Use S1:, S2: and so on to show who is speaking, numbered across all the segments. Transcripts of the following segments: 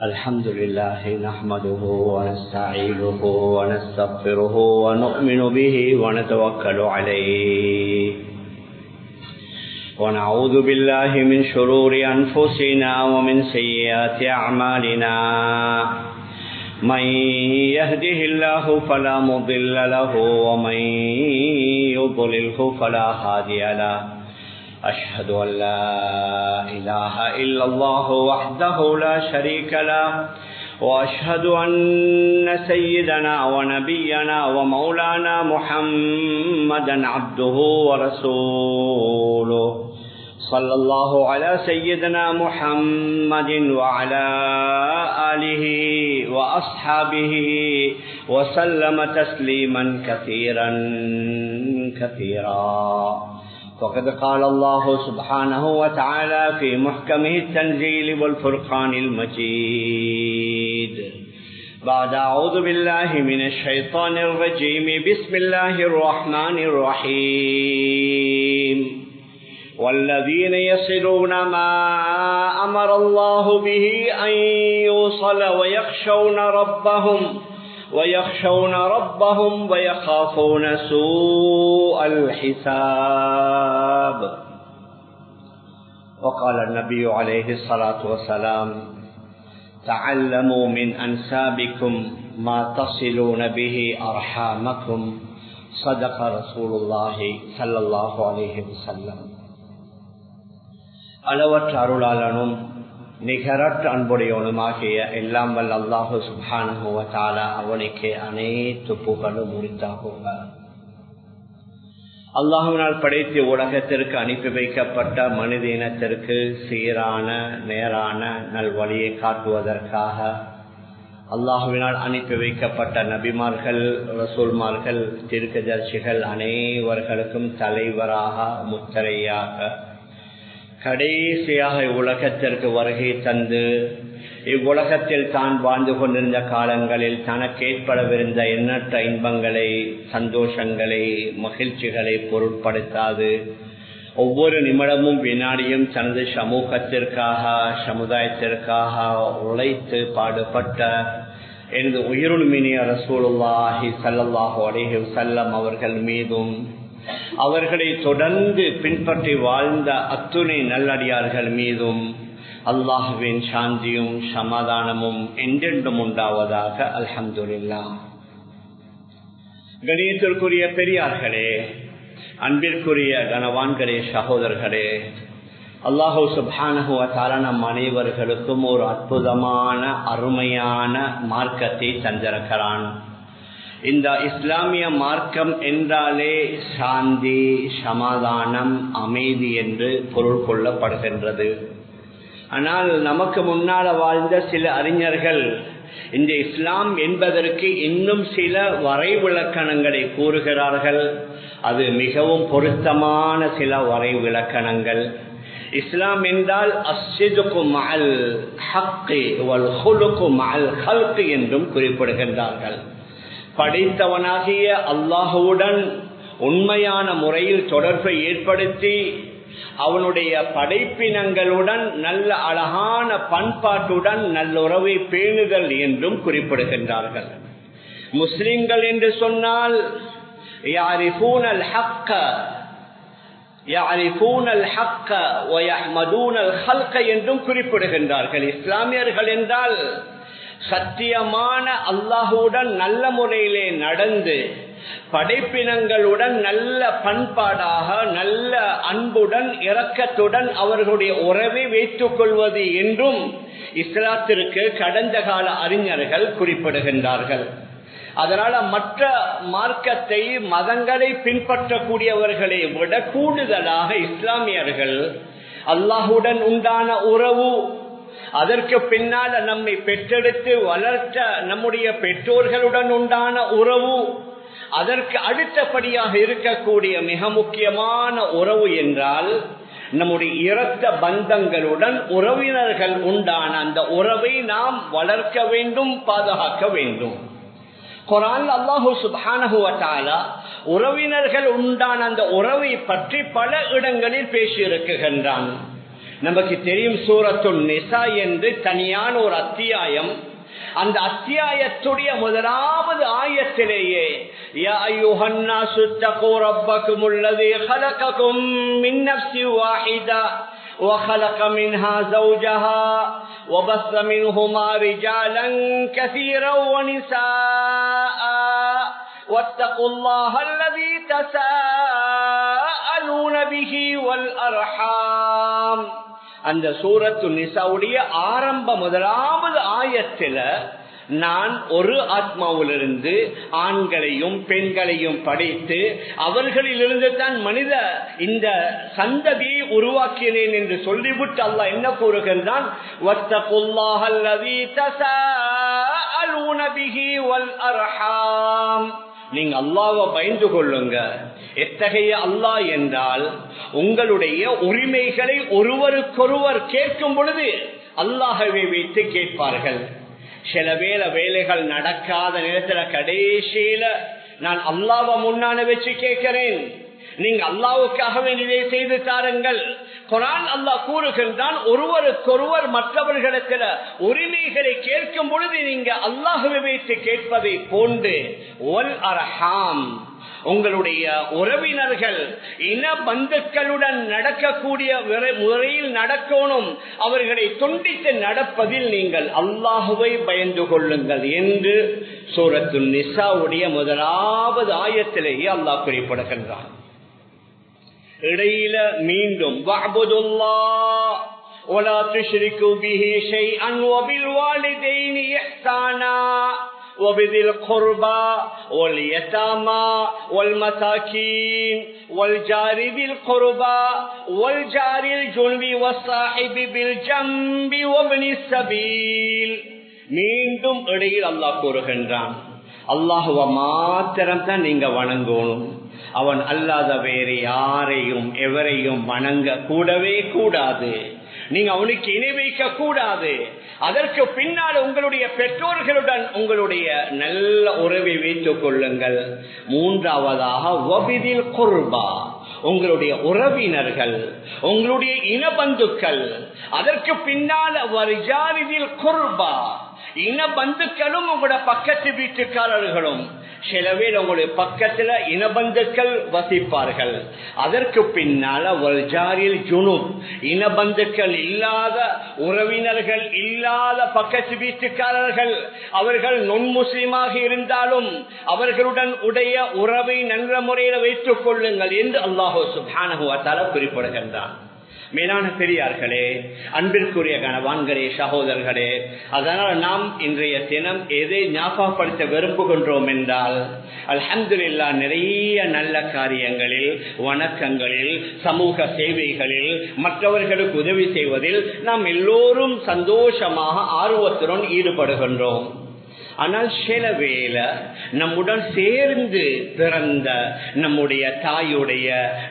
S1: الحمد لله نحمده ونستعينه ونستغفره ونؤمن به ونتوكل عليه ونعوذ بالله من شرور أنفسنا ومن سيئات أعمالنا من يهده الله فلا مضل له ومن يضلله فلا هادي له أشهد أن لا إله إلا الله وحده لا شريك له وأشهد أن سيدنا ونبينا ومولانا محمدا عبده ورسوله صلى الله على سيدنا محمد وعلى آله وأصحابه وسلم تسليما كثيرا كثيرا. فقد قال الله سبحانه وتعالى في محكمه التنزيل والفرقان المجيد بعد أعوذ بالله من الشيطان الرجيم بسم الله الرحمن الرحيم والذين يصلون ما أمر الله به أن يوصل ويخشون ربهم ويخافون سوء الحساب. وقال النبي عليه الصلاة والسلام تعلموا من أنسابكم ما تصلون به أرحامكم. صدق رسول الله صلى الله عليه وسلم. அளவற்ற அருளாளனும் நிகரற்ற அன்புடையவனுமாகிய எல்லாம் வல்ல அல்லாஹு சுப்ஹானஹு வ தஆலா அவனுக்கு அனைத்து புகழும் உரித்தாகுக. அல்லாஹ்வினால் படைத்து உலகத்திற்கு அனுப்பி வைக்கப்பட்ட மனித இனத்திற்கு சீரான நேரான நல்வழியை காட்டுவதற்காக அல்லாஹ்வினால் அனுப்பி வைக்கப்பட்ட நபிமார்கள், ரசூல்மார்கள், தீர்க்கதரிசிகள் அனைவர்களுக்கும் தலைவராக முத்திரையாக கடைசியாக இவ்வுலகத்திற்கு வருகை தந்து இவ்வுலகத்தில் தான் வாழ்ந்து கொண்டிருந்த காலங்களில் தனக்கு ஏற்படவிருந்த எண்ணற்ற இன்பங்களை, சந்தோஷங்களை, மகிழ்ச்சிகளை பொருட்படுத்தாது ஒவ்வொரு நிமிடமும் வினாடியும் தனது சமூகத்திற்காக, சமுதாயத்திற்காக உழைத்து பாடுபட்ட எனது உயிருமினிய ரசூலுல்லாஹி ஸல்லல்லாஹு அலைஹி வஸல்லம் அவர்கள் மீதும் அவர்களை தொடர்ந்து பின்பற்றி வாழ்ந்த அத்துணை நல்லடியார்கள் மீதும் அல்லாஹ்வின் சாந்தியும் சமாதானமும் என்றென்றும் உண்டாவதாக. அல்ஹம்துலில்லாஹ். கணியத்திற்குரிய பெரியார்களே, அன்பிற்குரிய கனவான்களே, சகோதரர்களே, அல்லாஹு சுப்ஹானஹு வ தஆலா நம் அனைவர்களுக்கும் ஒரு அற்புதமான அருமையான மார்க்கத்தை தந்திருக்கிறான். இந்த இஸ்லாமிய மார்க்கம் என்றாலே சாந்தி, சமாதானம், அமைதி என்று பொருள் கொள்ளப்படுகின்றது. ஆனால் நமக்கு முன்னால் வாழ்ந்த சில அறிஞர்கள் இந்த இஸ்லாம் என்பதற்கு இன்னும் சில வரைவிலக்கணங்களை கூறுகிறார்கள். அது மிகவும் பொருத்தமான சில வரைவிலக்கணங்கள். இஸ்லாம் என்றால் அஸ்ஸிதுகு மஅல் ஹக்கி வல் ஹுலுகு மஅல் ஹல்கி என்றும் குறிப்பிடுகின்றார்கள். படைத்தவனாகிய அல்லாஹுவுடன் உண்மையான முறையில் தொடர்பை ஏற்படுத்தி அவனுடைய படைப்பினங்களுடன் நல்ல அழகான பண்பாட்டுடன் நல்லுறவை பேணுதல் என்றும் குறிப்பிடுகின்றார்கள். முஸ்லிம்கள் என்று சொன்னால் யாரிஃபூனல் ஹக்க வ யஹ்மதூனல் ஹல்க என்றும் குறிப்பிடுகின்றார்கள். இஸ்லாமியர்கள் என்றால் சத்தியமான அல்லாஹுடன் நல்ல முறையிலே நடந்து படைப்பினங்களுடன் நல்ல பண்பாடாக, நல்ல அன்புடன், இரக்கத்துடன் அவர்களுடைய உறவை வைத்துக் கொள்வது என்றும் இஸ்லாத்திற்கு கடந்த கால அறிஞர்கள் குறிப்பிடுகின்றார்கள். அதனால மற்ற மார்க்கத்தை, மதங்களை பின்பற்றக்கூடியவர்களை விட கூடுதலாக இஸ்லாமியர்கள் அல்லாஹுடன் உண்டான உறவு, அதற்கு பின்னால நம்மை பெற்றெடுத்து வளர்த்த நம்முடைய பெற்றோர்களுடன் உண்டான உறவு, அதற்கு அடுத்தபடியாக இருக்கக்கூடிய மிக முக்கியமான உறவு என்றால் நம்முடைய இரத்த பந்தங்களுடன் உறவினர்கள் உண்டான அந்த உறவை நாம் வளர்க்க வேண்டும், பாதுகாக்க வேண்டும். குர்ஆன் அல்லாஹு சுப்ஹானஹு வ தஆலா உறவினர்கள் உண்டான அந்த உறவை பற்றி பல இடங்களில் பேசியிருக்கின்றான். நமக்கு தெரியும் சூரத்துன் நிசா என்று தனியான ஒரு அத்தியாயம். அந்த அத்தியாயத்துடைய முதலாவது ஆயத்திலேயே யா அய்யுஹன் நாஸு தகூ ரப்பக்குமுல்லதீ خلقكم من نفس واحدة وخلق منها زوجها وبث منهما رجالا كثيرا ونساء واتقوا الله الذي تساءلون به والأرحام. அந்த சூரத்து நிசாவுடைய ஆரம்ப முதலாவது ஆயத்தில நான் ஒரு ஆத்மாவிலிருந்து ஆண்களையும் பெண்களையும் படைத்து அவர்களிலிருந்து தான் மனித இந்த சந்ததியை உருவாக்கினேன் என்று சொல்லிவிட்டு அல்லாஹ் என்ன கூறுகின்றான், வத்தகுல்லாஹல்லதீ தஸாஅலூன பிஹி வல் அர்ஹாம். நீங்க அல்லாஹ்வை பயந்து கொள்ளுங்க. எத்தகைய அல்லாஹ் என்றால் உங்களுடைய உரிமைகளை ஒருவருக்கொருவர் கேட்கும் பொழுது அல்லாஹ்வை வைத்து கேட்பார்கள். சில வேலைகள் நடக்காத நேரத்தில் கடைசியில நான் அல்லாஹ்வை முன்னால வச்சு கேட்கிறேன், நீங்க அல்லாஹ்வுக்காகவே இதை செய்து தாருங்கள். குர்ஆன் அல்லாஹ் கூறுகின்றான், ஒருவருக்கொருவர் மற்றவர்களிடத்தில் உரிமைகளை கேட்கும் பொழுது நீங்க அல்லாஹ்வை வைத்து கேட்பதை போன்று வல் அர்ஹாம், உங்களுடைய உறவினர்கள் இன பந்துக்களுடன் நடக்கக்கூடிய முறையில் நடக்கணும், அவர்களை துண்டித்து நடப்பதில் நீங்கள் அல்லாஹுவை பயந்து கொள்ளுங்கள் என்று சூரத்துன் நிசாவுடைய முதலாவது ஆயத்திலேயே அல்லாஹ் குறிப்பிடுகின்றான். இடையில மீண்டும் வஅபுதுல்லாஹ் வலா துஷ்ரிகு பிஹி ஷைஅன் வபில் வாலிதைனி இஹ்சானா وبذي القربى واليتامى والمساكين والجار ذي القربى والجار الجنب والصاحب بالجنب وابن السبيل. மீண்டும் இடையில் அல்லாஹ் கூறுகின்றான், அல்லாஹ்வை மாத்திரம் தான் நீங்க வணங்கணும், அவன் அல்லாத வேறு யாரையும் எவரையும் வணங்க கூடவே கூடாது, நீங்க அவனுக்கு இணை வைக்க கூடாது. அதற்கு பின்னால் உங்களுடைய பெற்றோர்களுடன் உங்களுடைய நல்ல உறவை வைத்துக் கொள்ளுங்கள். மூன்றாவதாக வபிதில் குர்பா, உங்களுடைய உறவினர்கள், உங்களுடைய இனபந்துக்கள். அதற்கு பின்னால் வரிஜாரிதில் குர்பா, இனபந்துக்களும் உங்களுடைய பக்கத்து வீட்டுக்காரர்களும். சில பேர் உங்களுடைய பக்கத்துல இனபந்துக்கள் வசிப்பார்கள். அதற்கு பின்னால வல்ஜாரில் ஜுனூப், இனபந்துக்கள் இல்லாத உறவினர்கள் இல்லாத பக்கத்து வீட்டுக்காரர்கள், அவர்கள் நொன் முஸ்லிமாக இருந்தாலும் அவர்களுடன் உடைய உறவை நல்ல முறையில் வைத்துக் கொள்ளுங்கள் என்று அல்லாஹ் சுப்ஹானஹு வ தஆலா குறிப்பிடுகின்றான். மேலான பெரியார்களே, அன்பிற்குரிய கணவான்களே, சகோதரர்களே, அதனால் நாம் இன்றைய தினம் எதை ஞாபகப்படுத்த விரும்புகின்றோம் என்றால், அல்ஹம்துலில்லாஹ் நிறைய நல்ல காரியங்களில், வணக்கங்களில், சமூக சேவைகளில், மற்றவர்களுக்கு உதவி செய்வதில் நாம் எல்லோரும் சந்தோஷமாக ஆர்வத்துடன் ஈடுபடுகின்றோம். ஆனால் சில வேளை நம்முடன் சேர்ந்து பிறந்த நம்முடைய தாயுடைய,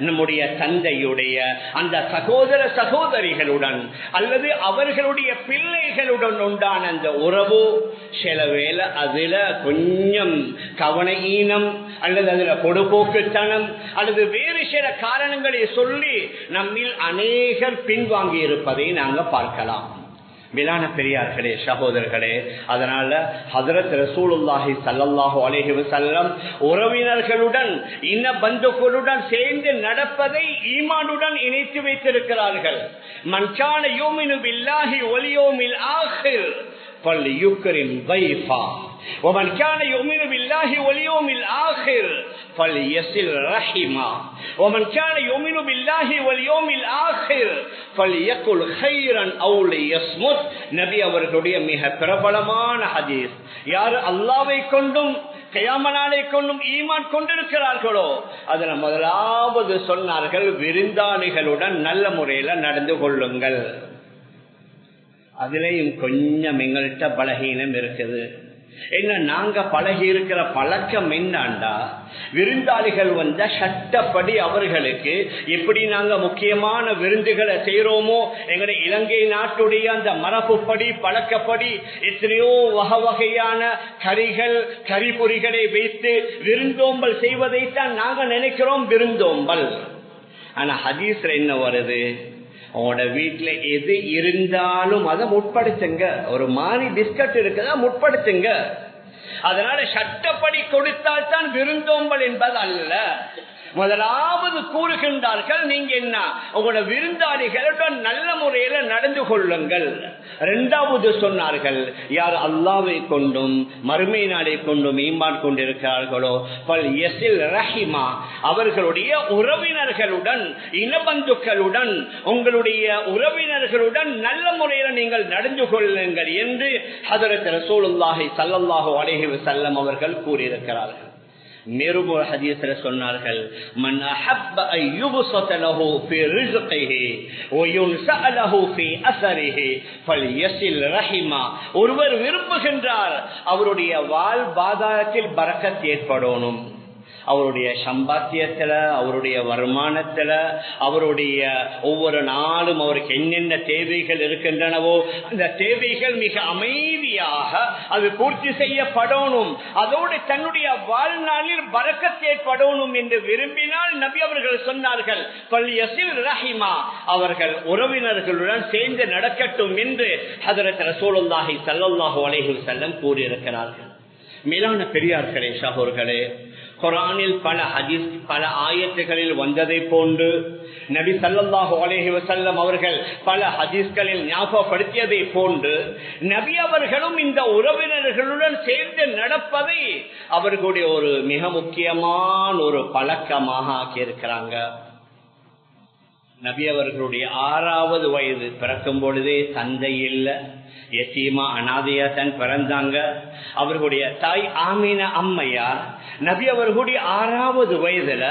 S1: நம்முடைய தந்தையுடைய அந்த சகோதர சகோதரிகளுடன் அல்லது அவர்களுடைய பிள்ளைகளுடன் உண்டான அந்த உறவு சில வேளை அதுல கொஞ்சம் கவன ஈனம் அல்லது அதுல பொடுபோக்குத்தனம் அல்லது வேறு சில காரணங்களை சொல்லி நம்மில் அநேகர் பின்வாங்கி இருப்பதை நாங்கள் பார்க்கலாம். மேலான பெரியார்களே, சகோதரர்களே, அதனால ஹஜ்ரத் ரசூலுல்லாஹி ஸல்லல்லாஹு அலைஹி வஸல்லம் உறவினர்களுடன் இன பந்துக்களுடன் சேர்ந்து நடப்பதை ஈமானுடன் இணைத்து வைத்திருக்கிறார்கள். மன் கான யுமினு பில்லாஹி வல் யௌமில் ஆகிர் ஃபல்யுக்ரிம் ضيفا ومن كان يؤمن بالله واليوم الآخر فليصل رحمه ومن كان يؤمن بالله واليوم الآخر فليقل خيرا أو ليصمت. நபி அவர்களுடைய மிக பிரபலமான ஹதீஸ், யார் அல்லாஹ்வை கொண்டும் கியாமத்தை கொண்டும் ஈமான் கொண்டிருக்கிறார்களோ அதுல முதலாவது சொன்னார்கள், விருந்தாளிகளுடன் நல்ல முறையில நடந்து கொள்ளுங்கள். அதுலயும் கொஞ்சம் எங்கள்கிட்ட பலகீனம் இருக்குது. என்ன, நாங்க பழகி இருக்கிற பழக்கம் என்னண்டா, விருந்தாளிகள் வந்த சட்டப்படி அவர்களுக்கு எப்படி நாங்க முக்கியமான விருந்துகளை செய்யறோமோ, எங்களுடைய இலங்கை நாட்டுடைய அந்த மரபுப்படி பழக்கப்படி எத்தனையோ வகை வகையான கறிகள் கறிபொறிகளை வைத்து விருந்தோம்பல் செய்வதைத்தான் நாங்க நினைக்கிறோம் விருந்தோம்பல். ஆனா ஹதீஸ்ல என்ன வருது, உங்களோட வீட்டுல எது இருந்தாலும் அதை முற்படுத்துங்க. ஒரு மாதிரி பிஸ்கட் இருக்குதா முற்படுத்துங்க. அதனால சட்டப்படி கொடுத்தால் தான் விருந்தோம்பல் என்பது அல்ல. முதலாவது கூறுகின்றார்கள், நீங்க என்ன உங்களோட விருந்தாளிகளுடன் நல்ல முறையில நடந்து கொள்ளுங்கள். இரண்டாவது சொன்னார்கள், யார் அல்லாஹ்வை கொண்டும் மறுமை நாளை கொண்டும் ஈமான் கொண்டிருக்கிறார்களோ ரஹிமா, அவர்களுடைய உறவினர்களுடன் இனபந்துக்களுடன் உங்களுடைய உறவினர்களுடன் நல்ல முறையில நீங்கள் நடந்து கொள்ளுங்கள் என்று ஹதரத் ரசூலுல்லாஹி ஸல்லல்லாஹு அலைஹி வஸல்லம் அவர்கள் கூறியிருக்கிறார்கள். மேலும் ஒரு ஹதீஸ்ல சொன்னார்கள், மன் அஹப்ப அன் யுபஸத லஹு ஃபீ ரிஸ்கிஹி வ யுன்ஸஅ லஹு ஃபீ அஸரிஹி ஃபல்யஸில் ரஹிமா. ஒருவர் விரும்புகின்றார் அவருடைய வாழ்வாதாரத்தில் பரக்கத் ஏற்படணும், அவருடைய சம்பாத்தியத்துல அவருடைய வருமானத்துல அவருடைய ஒவ்வொரு நாளும் அவருக்கு என்னென்ன தேவைகள் இருக்கின்றனவோ அந்த தேவைகள் மிக அமைதியாக அது பூர்த்தி செய்யப்படணும், அதோடு தன்னுடைய வாழ்நாளில் பரக்கத் ஏற்படணும் என்று விரும்பினால் நபி அவர்கள் சொன்னார்கள், ரஹிமா, அவர்கள் உறவினர்களுடன் சேர்ந்து நடக்கட்டும் என்று ஹதரத் ரசூலுல்லாஹி ஸல்லல்லாஹு அலைஹி வஸல்லம் கூறியிருக்கிறார்கள். மேலான பெரியார்களே, சகோதரர்களே, குர்ஆனில் பல ஆயத்துகளில் வந்ததை போன்று நபி ஸல்லல்லாஹு அலைஹி வஸல்லம் அவர்கள் பல ஹதீஸ்களில் ஞாபகப்படுத்தியதை போன்று நபி அவர்களும் இந்த உறவினர்களுடன் சேர்ந்து நடப்பதை அவர்களுடைய ஒரு மிக முக்கியமான ஒரு பழக்கமாக ஆக்கியிருக்கிறாங்க. நபி அவர்களுடைய 6வது வயது பிறக்கும் பொழுதே தந்தை இல்ல, யத்தீமா அனாதையா தான் பிறந்தாங்க. அவர்களுடைய தாய் ஆமீனா அம்மையார் நபி அவர்களுடைய 6வது வயதுல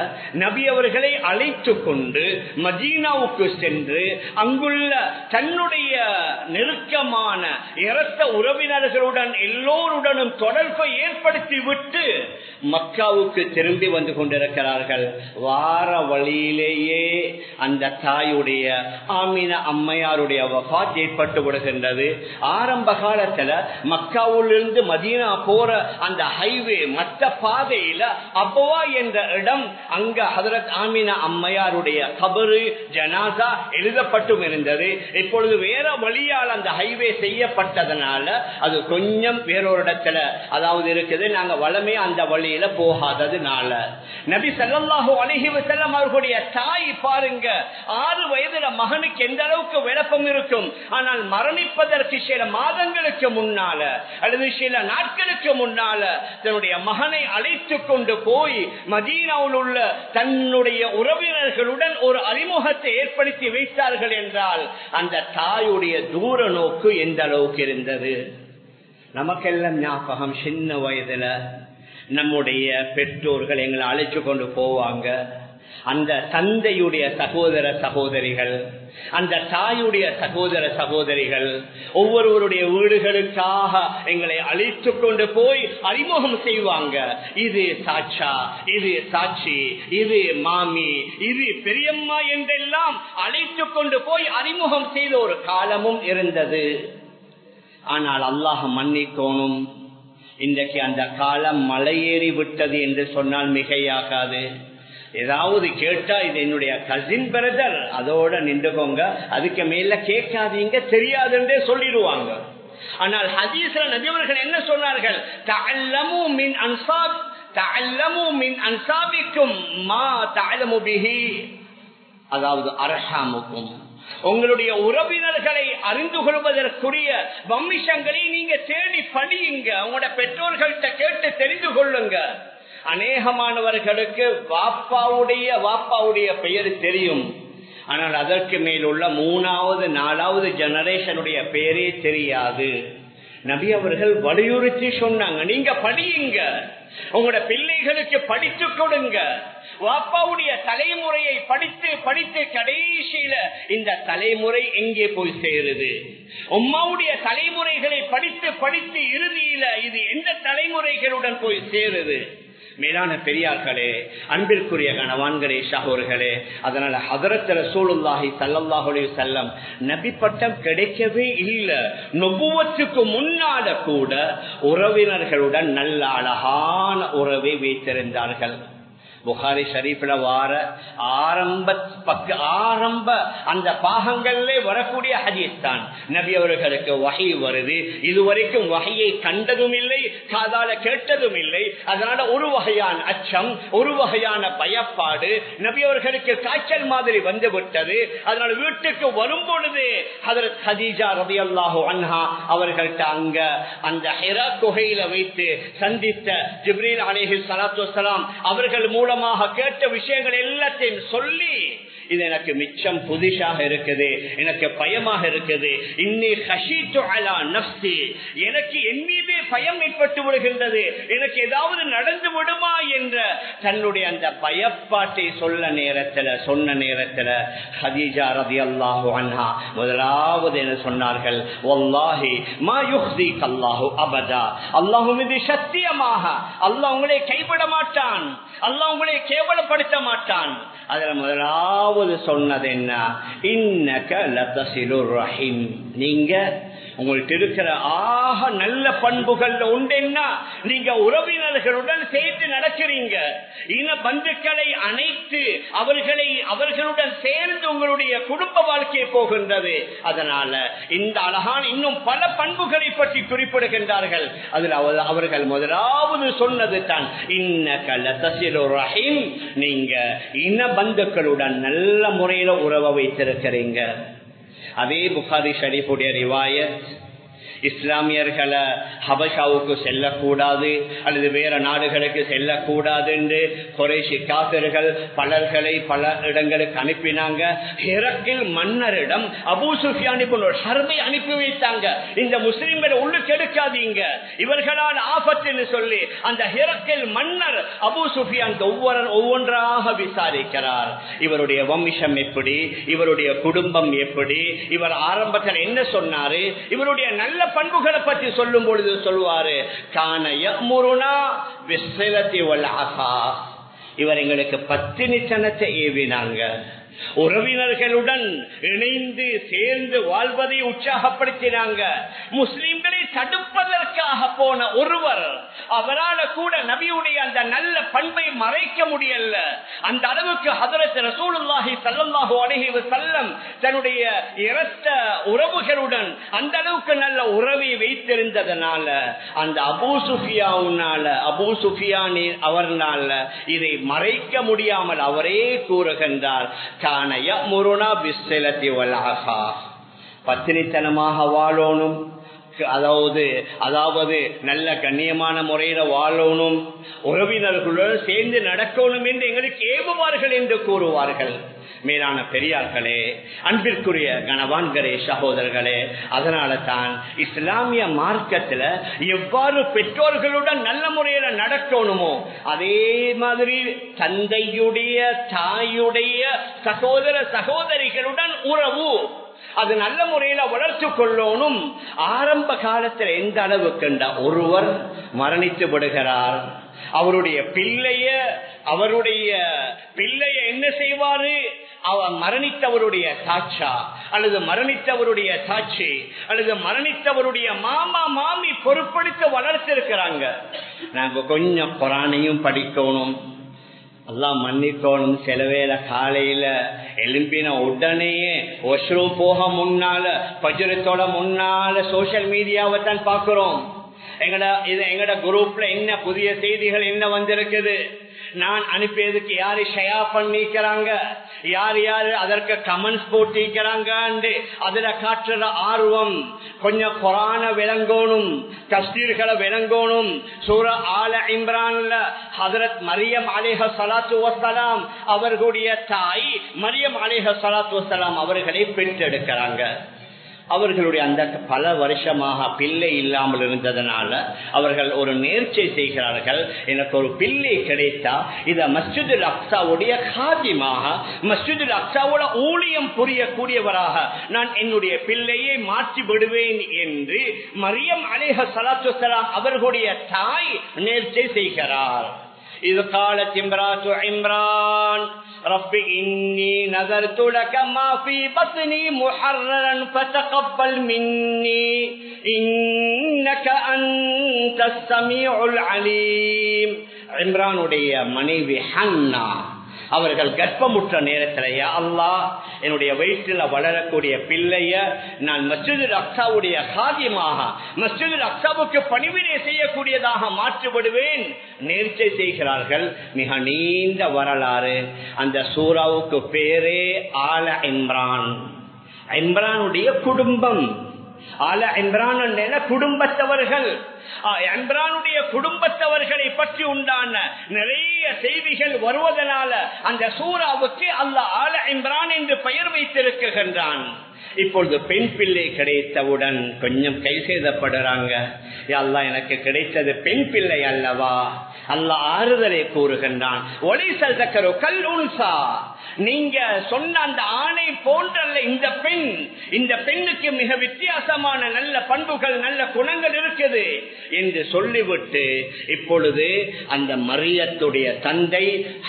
S1: நபி அவர்களை அழைத்து கொண்டு மதீனாவுக்கு சென்று அங்குள்ள தன்னுடைய நெருக்கமான இரத்த உறவினர்களுடன் எல்லோருடனும் தொடர்பை ஏற்படுத்தி விட்டு மக்காவுக்கு திரும்பி வந்து கொண்டிருக்கிறார்கள். வார வழியிலேயே அந்த தாயுடைய ஆமீனா அம்மையாருடைய வஃபாத் ஏற்பட்டு விடுகின்றது. ஆரம்ப காலத்துல மக்காவிலிருந்து மதீனா போற அந்த ஹைவே மற்ற பாதையில அபவா என்ற இடம், அங்க ஹதரத் ஆமீனா அம்மையாருடைய கபரு ஜனாசா எழுதப்பட்டும் இருந்தது. இப்பொழுது வேற வழியால் அந்த ஹைவே செய்யப்பட்டதனால அது கொஞ்சம் வேறொரு இடத்துல அதாவது இருக்குது, நாங்க வளமே அந்த வழியில போகாததுனால நபி ஸல்லல்லாஹு அலைஹி வஸல்லம் அவர்களுடைய தாய் பாருங்க, 6 வயதுல மகனுக்கு எந்த அளவுக்கு விளப்பம் இருக்கும். ஆனால் மரணிப்பதற்கு சில மாதங்களுக்கு முன்னால அல்லது சில நாட்களுக்கு முன்னால தன்னுடைய மகனை அழைத்து கொண்டு போய் மதீனாவில் உள்ள தன்னுடைய உறவினர்களுடன் ஒரு அறிமுகத்தை ஏற்படுத்தி வைத்தார்கள் என்றால் அந்த தாயுடைய தூர நோக்கு எந்த அளவுக்கு இருந்தது. நமக்கெல்லாம் ஞாபகம், சின்ன வயதுல நம்முடைய பெற்றோர்கள் எங்களை அழைச்சு கொண்டு போவாங்க. அந்த தந்தையுடைய சகோதர சகோதரிகள், அந்த தாயுடைய சகோதர சகோதரிகள் ஒவ்வொருவருடைய வீடுகளுக்காக எங்களை அழைத்து கொண்டு போய் அறிமுகம் செய்வாங்க. இது சாட்சா, இது சாட்சி, இது மாமி, இது பெரியம்மா என்றெல்லாம் அழைத்து கொண்டு போய் அறிமுகம் செய்த ஒரு காலமும் இருந்தது. ஆனால் அல்லாஹ் மன்னிக்கோணும், இன்றைக்கு அந்த காலம் மலையேறி விட்டது என்று சொன்னால் மிகையாகாது. ஏதாவது கேட்டா இது என்னுடைய கசின் பிரதர், அதோட நின்றுக்கோங்க, அதுக்கு மேல கேட்காதீங்க, தெரியாதுன்றே சொல்லிடுவாங்க. ஆனால் ஹதீஸ்ல நபி அவர்கள் என்ன சொன்னார்கள், தஅல்லமு மின் அன்சாப் தஅல்லமு மின் அன்சாபிக்கும் மா தஅலமு பிஹி, அதாவது அர்ஹாமுக்கும், உங்களுடைய உறவினர்களை அறிந்து கொள்வதற்குரிய வம்சங்களை நீங்க தேடி படியுங்க, உங்களோட பெற்றோர்கள்ட்ட கேட்டு தெரிந்து கொள்ளுங்க. அநேகமானவர்களுக்கு வாப்பாவுடைய பெயர் தெரியும், ஆனால் அதற்கு மேலுள்ள 3வது 4வது ஜெனரேஷனுடைய பெயரே தெரியாது. நபி அவர்கள் வலியுறுத்தி சொன்னாங்க, நீங்க படியுங்க, உங்களோட பிள்ளைகளுக்கு படித்து கொடுங்க. வாப்பாவுடைய தலைமுறையை படித்து படித்து கடைசியில இந்த தலைமுறை எங்கே போய் சேருது, உம்மாவுடைய தலைமுறைகளை படித்து படித்து இறுதியில இது எந்த தலைமுறைகளுடன் போய் சேருது. மேலான பெரியார்களே, அன்பிற்குரிய கணவான்களே, சகோதரர்களே, அதனால ஹதரத் ரசூலுல்லாஹி ஸல்லல்லாஹு அலைஹி வஸல்லம் நபி பட்டம் கிடைக்கவே இல்லை. நுபுவத்துக்கு முன்னால கூட உறவினர்களுடன் நல்ல அழகான உறவை வைத்திருந்தார்கள். புகாரி ஷரீஃப்ல வார ஆரம்ப அந்த பாகங்களிலே வரக்கூடிய ஹதீஸ் தான். நபி அவர்களுக்கு வஹி வருது, இதுவரைக்கும் வஹியை கண்டதும் இல்லை, காதால கேட்டதும் இல்லை. அதனால ஒரு வகையான அச்சம், ஒரு வகையான பயப்பாடு, நபி அவர்களுக்கு காய்ச்சல் மாதிரி வந்து விட்டது. அதனால வீட்டுக்கு வரும் பொழுது ஹஜ்ரத் ஹதீஜா ரலியல்லாஹு அன்ஹா அவர்கள்ட்ட அங்க அந்த ஹிரா குகையில வைத்து சந்தித்த ஜிப்ரீல் அலைஹிஸ்ஸலாத்து வஸ்ஸலாம் அவர்கள் மூலமாக கேட்ட விஷயங்கள் எல்லாத்தையும் சொல்லி, இது எனக்கு மிச்சம் புதிஷாக இருக்குது, எனக்கு பயமாக இருக்குது, இன்னி ஹஷீது அலா நஃப்ஸி, எனக்கு என் மீதே பயம் ஏற்பட்டு விடுகின்றது, எனக்கு ஏதாவது நடந்து விடுமா என்ற தன்னுடைய அந்த பயப்பாட்டை சொன்ன நேரத்தில் ஹதீஜா ரலியல்லாஹு அன்ஹா முதலாவது என்ன சொன்னார்கள், வல்லாஹி மா யுஹ்ஸீக அல்லாஹு அபதா, அல்லாஹ் மீது சத்தியமாக அல்லாஹ் உங்களை கைவிட மாட்டான், அல்லாஹ் உங்களை கேவலப்படுத்த மாட்டான். அதுல முதலாவது சொன்னது என்ன, இன்னக லதஸிலுர் ரஹீம், நீங்க உங்கள்கிட்ட இருக்கிற ஆக நல்ல பண்புகள் உண்டென்னா நீங்க உறவினர்களுடன் சேர்த்து நடக்கிறீங்க, இன பந்துக்களை அணைத்து அவர்களுடன் சேர்ந்து உங்களுடைய குடும்ப வாழ்க்கையை போகின்றது. அதனால இந்த அழகான இன்னும் பல பண்புகளை பற்றி குறிப்பிடுகின்றார்கள். அதில் அவர்கள் முதலாவது சொன்னது தான் இன்னக லதஸிலுர் ரஹீம், நீங்க இன பந்துக்களுடன் நல்ல முறையில உறவை வைத்திருக்கிறீங்க. அதே புகாரி ஷரீஃபுடைய ரிவாயத், இஸ்லாமியர்களை ஹபஷாவுக்கு செல்லக்கூடாது அல்லது வேற நாடுகளுக்கு செல்லக்கூடாது என்று குறைஷி காபிர்கள் பலர்களை பல இடங்களுக்கு அனுப்பினாங்க. ஹிரக்கில் மன்னரிடம் அபூ சுஃபியான் இப்னு ஹர்பை அனுப்பி வைத்தாங்க, இந்த முஸ்லிம்களை உள்ளுக்கு எடுக்காதீங்க, இவர்களால் ஆபத்துன்னு சொல்லி. அந்த ஹிரக்கில் மன்னர் அபூ சுஃபியான் ஒவ்வொன்றாக விசாரிக்கிறார். இவருடைய வம்சம் எப்படி, இவருடைய குடும்பம் எப்படி, இவர் ஆரம்பத்தில் என்ன சொன்னாரு, இவருடைய நல்ல பண்புகளை பற்றி சொல்லும் பொழுது சொல்வாரு, கான யமுருனா பிஸ்ஸிலத்தி வல் அஸா, இவர் எங்களுக்கு பத்தினித்தனத்தை ஏவினாங்க, உறவினர்களுடன் இணைந்து சேர்ந்து வாழ்வதை உற்சாகப்படுத்தினாங்க. முஸ்லிம்களை தடுப்பதற்காக போன ஒருவர், அவரால் கூட நபியுடைய அந்த நல்ல பண்பை மறைக்க முடியல. அந்த அளவுக்கு ஹஜ்ரத் ரசூலுல்லாஹி ஸல்லல்லாஹு அலைஹி வஸல்லம் தன்னுடைய இரத்த உறவுகளுடன் அந்த அளவுக்கு நல்ல உறவை வைத்திருந்ததனால அந்த அபூ சுஃபியான் அவர்னால இதை மறைக்க முடியாமல் அவரே கூறுகின்றார், பத்தினித்தனமாக வாழணும், அதாவது நல்ல கண்ணியமான முறையில வாழணும், உறவினர்களுடன் சேர்ந்து நடக்கணும் என்று எங்களுக்கு ஏவுவார்கள் என்று கூறுவார்கள். மேலான பெரியார்களே, அன்பிற்குரிய கணவான்களே, சகோதரர்களே, அதனால தான் இஸ்லாமிய மார்க்கத்துல எவ்வாறு பெற்றோர்களுடன் நல்ல முறையில நடக்கணுமோ அதே மாதிரி தந்தையுடைய தாயுடைய சகோதர சகோதரிகளுடன் உறவு அது நல்ல முறையில வளர்த்து கொள்ளணும். ஆரம்ப காலத்தில் எந்த அளவுக்கு ஒருவர் மரணித்து விடுகிறார், அவருடைய பிள்ளைய என்ன செய்வாரு, அவர் மரணித்தவருடைய சாட்சா அல்லது மரணித்தவருடைய சாட்சி அல்லது மரணித்தவருடைய மாமா மாமி பொறுப்படுத்த வளர்த்திருக்கிறாங்க. நாங்க கொஞ்சம் குரானையும் படிக்கணும், அல்லாஹ் மன்னிக்கணும். சில வேளை காலையில எழும்பின உடனேயே வாஷ்ரூம் போக முன்னால பஜ்ரத்தோட முன்னால சோசியல் மீடியாவை தான் பாக்குறோம். எங்கட குரூப்ல என்ன புதிய செய்திகள் என்ன வந்திருக்குது, நான் அனுப்பியதுக்கு யாரு ஷேர் பண்ணிக்கிறாங்க, யார் யாரு அதற்கு கமெண்ட்ஸ் போட்டிருக்கிறாங்க, அதுல காட்டுற ஆர்வம். கொஞ்சம் குரான விளங்கணும், தஃசீர்களை விளங்கணும். சூரா ஆல இம்ரான்ல ஹஜ்ரத் மரியம் அலைஹிஸ்ஸலாத்து வஸ்ஸலாம் அவர்களுடைய தாய் மரியம் அலைஹிஸ்ஸலாத்து வஸ்ஸலாம் அவர்களை பெற்றெடுக்கிறாங்க. அவர்களுடைய அந்த பல வருஷமாக பிள்ளை இல்லாமல் இருந்ததனால அவர்கள் ஒரு நேர்ச்சை செய்கிறார்கள், எனக்கு ஒரு பிள்ளை கிடைத்தா இத மஸ்ஜிதுல் அக்ஸாவுடைய காதிமாக, மஸ்ஜிதுல் அக்ஸாவோட ஊழியம் புரியக்கூடியவராக நான் என்னுடைய பிள்ளையை மாற்றி விடுவேன் என்று மரியம் அலைஹிஸ்ஸலாத்து வஸ்ஸலாம் அவர்களுடைய தாய் நேர்ச்சை செய்கிறார். إذ قالت امرأة عمران رب إني نذرت لك ما في بطني محررا فتقبل مني إنك أنت அன்தஸ் ஸமீஉல் அலீம். இம்ரானுடைய மனைவி ஹன்னா அவர்கள் கர்ப்பமுற்ற நேரத்தில், யா அல்லாஹ், என்னுடைய வயிற்றில் வளரக்கூடிய பிள்ளைய நான் மஸ்ஜிதுல் அக்ஸாவுடைய காதியமாக, மஸ்ஜிதுல் அக்ஸாவுக்கு பணிவிடை செய்யக்கூடியதாக மாற்றிவிடுவேன் நேர்ச்சை செய்கிறார்கள். மிக நீண்ட வரலாறு. அந்த சூராவுக்கு பேரே ஆல இம்ரான். இம்ரானுடைய குடும்பம். ஆல இம்ரான் என்ற குடும்பத்தவர்கள். இம்ரானுடைய குடும்பத்தவர்களை பற்றி உண்டான நிறைய செய்திகள் வருவதனால அந்த சூராவுக்கு அல்லாஹ் ஆல இம்ரான் என்று பெயர் வைத்திருக்கின்றான். இப்பொழுது பெண் பிள்ளை கிடைத்தவுடன் கொஞ்சம் கை செய்தப்படுறாங்க. அல்லாஹ், எனக்கு கிடைத்தது பெண் பிள்ளை அல்லவா? அல்லாஹ் ஆறுதலை கூறுகின்றான். ஒலைசல் தக்கரு கல் உன்சா, நீங்க சொன்ன அந்த ஆணை போன்றல்ல இந்த பெண். இந்த பெண்ணுக்கு மிக வித்தியாசமான நல்ல பண்புகள், நல்ல குணங்கள் இருக்குது என்று சொல்லிவிட்டு இப்பொழுது அந்த மரியத்துடைய தந்தை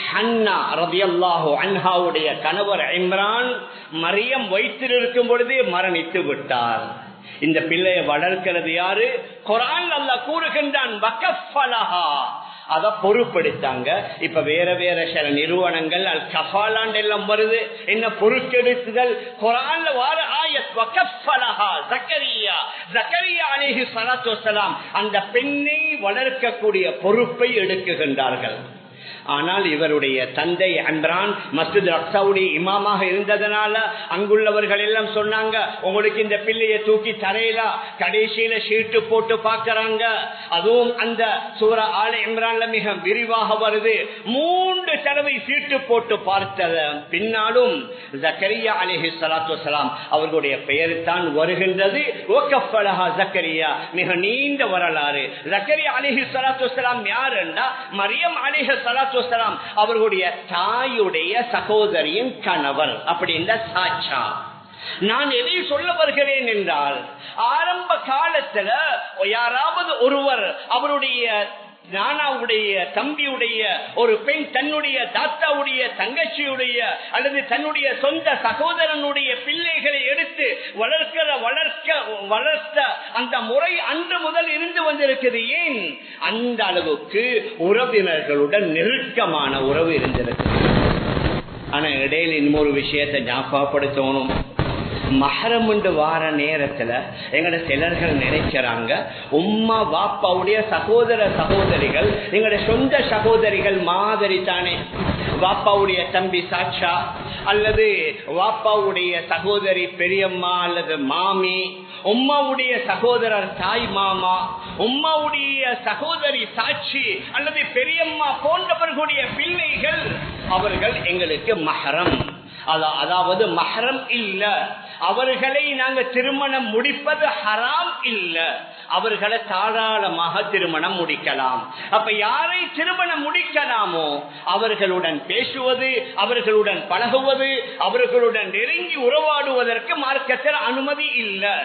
S1: ஹன்னா ரலியல்லாஹு அன்ஹாவுடைய கணவர் இம்ரான் மரியம் வயிற்றில் பொழுது மரணித்து விட்டார். இந்த பிள்ளையை வளர்க்கிறது யாரு? குர்ஆன் அல்லாஹ் கூறுகின்றான், வகஃபலஹா, அத பொறுப்பெடுத்தாங்க. இப்ப வேற வேற சில நிறுவனங்கள் அல் கஃபாலான் எல்லாம் வருது. என்ன பொறுப்பெடுத்துதல்? குர்ஆன்ல வார ஆயத் வகஃபலஹா ஜக்கரியா, ஜக்கரியா அலைஹி ஸலாத்து வஸலாம் அந்த பெண்ணை வளர்க்கக்கூடிய பொறுப்பை எடுக்குகின்றார்கள். ஆனால் இவருடைய தந்தை இம்ரான் மஸ்ஜித் அக்ஸாவுடைய இமாமாக இருந்ததனால அங்குள்ளவர்கள் எல்லாம் சொன்னாங்க, உங்களுக்கு இந்த பிள்ளையை தூக்கி தரையில கடைசியில ஷீட்டு போட்டு பார்க்கறாங்க. அதுவும் அந்த சூரா ஆல இம்ரான்ல மிக விரிவாக வருது. 3 தடவை சீட்டு போட்டு பார்த்தத பின்னாலும் ஜக்கரியா அலைஹி ஸலாத்து வஸலாம் அவர்களுடைய பெயர் தான் வருகின்றது. வகஃபலஹா ஜக்கரியா, மிக நீண்ட வரலாறு. ஜக்கரியா அலைஹி ஸலாத்து வஸலாம் யார் என்றா மரியம் அலைஹி ஸலாத்து வஸலாம் அவர்களுடைய தாயுடைய சகோதரியின் கணவர். அப்படி இந்த சாட்சா. நான் எதை சொல்ல வருகிறேன் என்றால், ஆரம்ப காலத்துல யாராவது ஒருவர் அவருடைய நானாவுடைய தம்பியுடைய ஒரு பெண் தன்னுடைய தாத்தாவுடைய தங்கச்சியுடைய அல்லது தன்னுடைய சொந்த சகோதரனுடைய பிள்ளைகளை எடுத்து வளர்த்த அந்த முறை அன்று முதல் இருந்து வந்திருக்கிறது. ஏன்? அந்த அளவுக்கு உறவினர்களுடன் நெருக்கமான உறவு இருந்திருக்கு. ஆனா இடையில இன்னொரு விஷயத்தை ஞாபகப்படுத்தணும். மஹரம் வார நேரத்துல எங்கட சிலர்கள் நினைக்கிறாங்க, உம்மா வாப்பாவுடைய சகோதர சகோதரிகள் எங்கட சொந்த சகோதரிகள் மாதிரி தானே. வாப்பாவுடைய தம்பி சாட்சா அல்லது வாப்பாவுடைய சகோதரி பெரியம்மா அல்லது மாமி, உம்மாவுடைய சகோதரர் தாய் மாமா, உம்மாவுடைய சகோதரி சாட்சி அல்லது பெரியம்மா போன்றவர்களுடைய பிள்ளைகள் அவர்கள் எங்களுக்கு மஹரம். அதாவது மஹரம் இல்ல. அவர்களை நாங்க திருமணம் முடிப்பது ஹராம் இல்ல. அவர்களை தாராளமாக திருமணம் முடிக்கலாம். அப்ப யாரை திருமணம் முடிக்கலாமோ அவர்களுடன் பேசுவது, அவர்களுடன் பழகுவது, அவர்களுடன் நெருங்கி உறவாடுவதற்கு மார்க்கத்தில் அனுமதி இல்லை.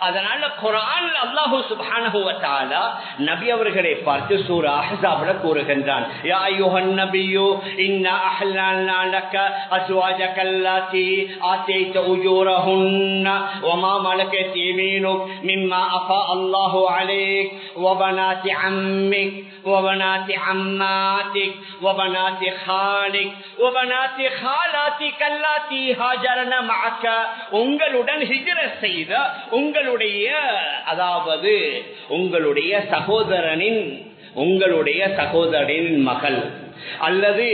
S1: அதனால குர்ஆன் அல்லாஹ் சுப்ஹானஹு வ தஆலா நபி அவர்களை பார்த்து சூரா அஹ்ஸாப்ல கூறுகின்றான், யா அய்யுஹன் நபியு இன்னா அஹ்லல்னா லக அஸ்வாஜக அல்லதி ஆதைத உஜூரஹுன்ன வமா மலகத் யமீனுக் மிம்மா அஃபா அல்லாஹு அலைக் வபனாதி அம்மிக் வபனாதி அம்மாதிக் வபனாதி காலிக் வபனாதி காலாதிக் அல்லதி ஹாஜரன மஅக, உங்களுடன் ஹிஜ்ரத் செய்த உங்களுடைய அதாவது உங்களுடைய சகோதரனின் மகள் அல்லது